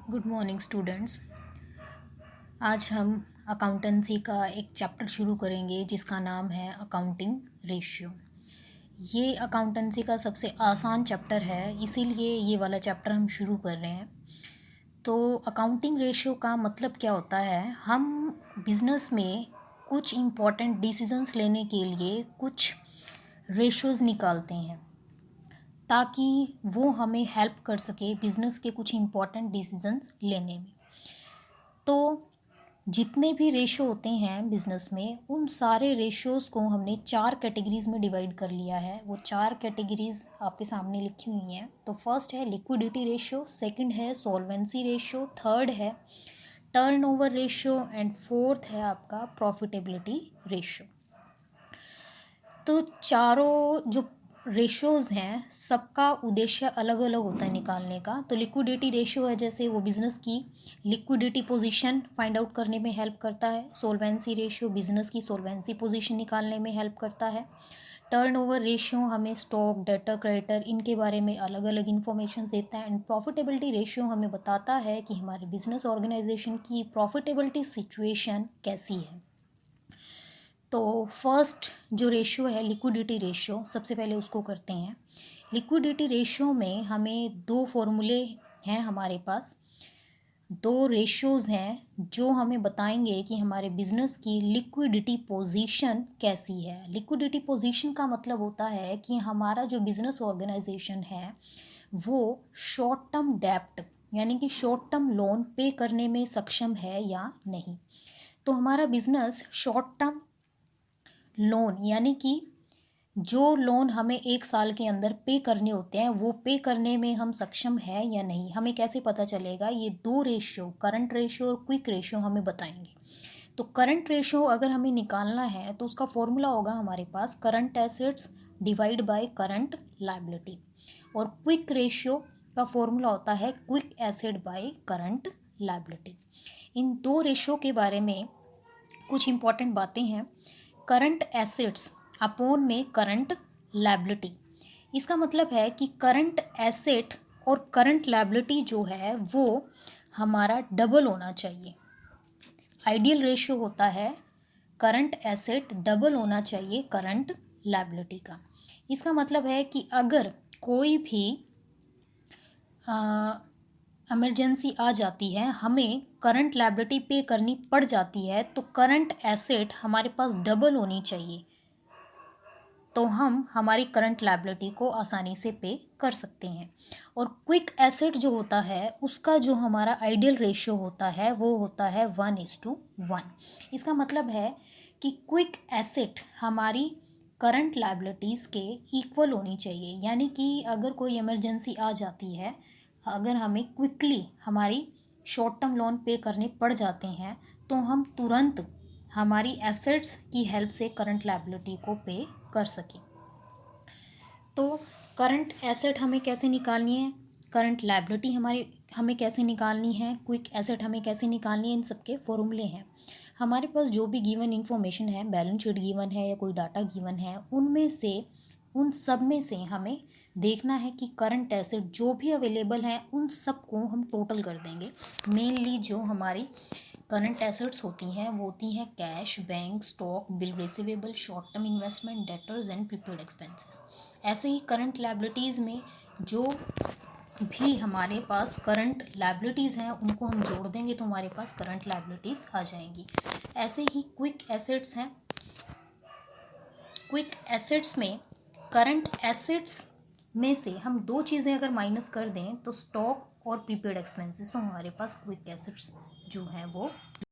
Good morning students. आज हम accountancy का एक चैप्टर शुरू करेंगे जिसका नाम है अकाउंटिंग रेशियो। ये अकाउंटेंसी का सबसे आसान चैप्टर है, इसीलिए ये वाला चैप्टर हम शुरू कर रहे हैं। तो अकाउंटिंग रेशियो का मतलब क्या होता है? हम बिज़नेस में कुछ इम्पॉर्टेंट डिसीजंस लेने के लिए कुछ रेशियोज़ निकालते हैं ताकि वो हमें हेल्प कर सके बिज़नेस के कुछ इम्पॉर्टेंट डिसीजंस लेने में। तो जितने भी रेशो होते हैं बिज़नेस में, उन सारे रेशियोज़ को हमने 4 कैटेगरीज़ में डिवाइड कर लिया है। वो 4 कैटेगरीज़ आपके सामने लिखी हुई हैं। तो फर्स्ट है लिक्विडिटी रेशियो, सेकंड है सॉल्वेंसी रेशियो, थर्ड है टर्नओवर रेशियो एंड फोर्थ है आपका प्रॉफिटेबिलिटी रेशियो। तो चारों जो रेशियोज़ हैं सबका उद्देश्य अलग अलग होता है निकालने का। तो लिक्विडिटी रेशियो है, जैसे वो बिज़नेस की लिक्विडिटी पोजीशन फाइंड आउट करने में हेल्प करता है। सोल्वेंसी रेशियो बिज़नेस की सोल्वेंसी पोजीशन निकालने में हेल्प करता है। टर्नओवर रेशियो हमें स्टॉक, डेटर, क्रेडिटर इनके बारे में अलग अलग इन्फॉर्मेशन देता है। एंड प्रॉफिटेबिलिटी रेशियो हमें बताता है कि हमारे बिज़नेस ऑर्गेनाइजेशन की प्रॉफिटेबिलिटी सिचुएशन कैसी है। तो फर्स्ट जो रेशियो है लिक्विडिटी रेशियो, सबसे पहले उसको करते हैं। लिक्विडिटी रेशियो में हमें दो फॉर्मूले हैं हमारे पास, दो रेशियोज़ हैं जो हमें बताएंगे कि हमारे बिज़नेस की लिक्विडिटी पोजीशन कैसी है। लिक्विडिटी पोजीशन का मतलब होता है कि हमारा जो बिज़नेस ऑर्गेनाइजेशन है वो शॉर्ट टर्म डेब्ट यानी कि शॉर्ट टर्म लोन पे करने में सक्षम है या नहीं। तो हमारा बिज़नेस शॉर्ट टर्म लोन यानी कि जो लोन हमें 1 साल के अंदर पे करने होते हैं वो पे करने में हम सक्षम है या नहीं, हमें कैसे पता चलेगा? ये दो रेशियो, करंट रेशियो और क्विक रेशियो हमें बताएंगे। तो करंट रेशियो अगर हमें निकालना है तो उसका फॉर्मूला होगा हमारे पास current assets divide by current liability, और क्विक रेशियो का फॉर्मूला होता है quick asset by current liability. इन दो रेशियो के बारे में कुछ इंपॉर्टेंट बातें हैं। करंट एसेट्स अपॉन में करंट लायबिलिटी, इसका मतलब है कि करंट एसेट और करंट लायबिलिटी जो है वो हमारा डबल होना चाहिए। आइडियल रेशियो होता है करंट एसेट डबल होना चाहिए करंट लायबिलिटी का। इसका मतलब है कि अगर कोई भी इमरजेंसी आ जाती है, हमें करंट लायबिलिटी पे करनी पड़ जाती है, तो करंट एसेट हमारे पास डबल होनी चाहिए, तो हम हमारी करंट लायबिलिटी को आसानी से पे कर सकते हैं। और क्विक एसेट जो होता है उसका जो हमारा आइडियल रेशियो होता है वो होता है 1:1। इसका मतलब है कि क्विक एसेट हमारी करंट लायबिलिटीज़ के इक्वल होनी चाहिए, यानी कि अगर कोई इमरजेंसी आ जाती है, अगर हमें क्विकली हमारी शॉर्ट टर्म लोन पे करने पड़ जाते हैं, तो हम तुरंत हमारी एसेट्स की हेल्प से करंट लायबिलिटी को पे कर सकें। तो करंट एसेट हमें कैसे निकालनी है, करंट लायबिलिटी हमें कैसे निकालनी है, क्विक एसेट हमें कैसे निकालनी है, इन सब के फॉर्मूले हैं हमारे पास। जो भी गिवन इन्फॉर्मेशन है, बैलेंस शीट गिवन है या कोई डाटा गिवन है, उन सब में से हमें देखना है कि करंट एसेट जो भी अवेलेबल हैं उन सब को हम टोटल कर देंगे। मेनली जो हमारी करंट एसेट्स होती हैं वो होती हैं cash, bank, stock, bill receivable, short term investment, debtors and prepaid expenses. ऐसे ही करंट लायबिलिटीज़ में जो भी हमारे पास करंट लायबिलिटीज़ हैं उनको हम जोड़ देंगे तो हमारे पास करंट लायबिलिटीज़ आ जाएंगी। ऐसे ही क्विक एसेट्स हैं, क्विक एसेट्स में करंट एसेट्स में से हम दो चीज़ें अगर माइनस कर दें तो स्टॉक और प्रीपेड एक्सपेंसेस, तो हमारे पास क्विक एसेट्स जो हैं वो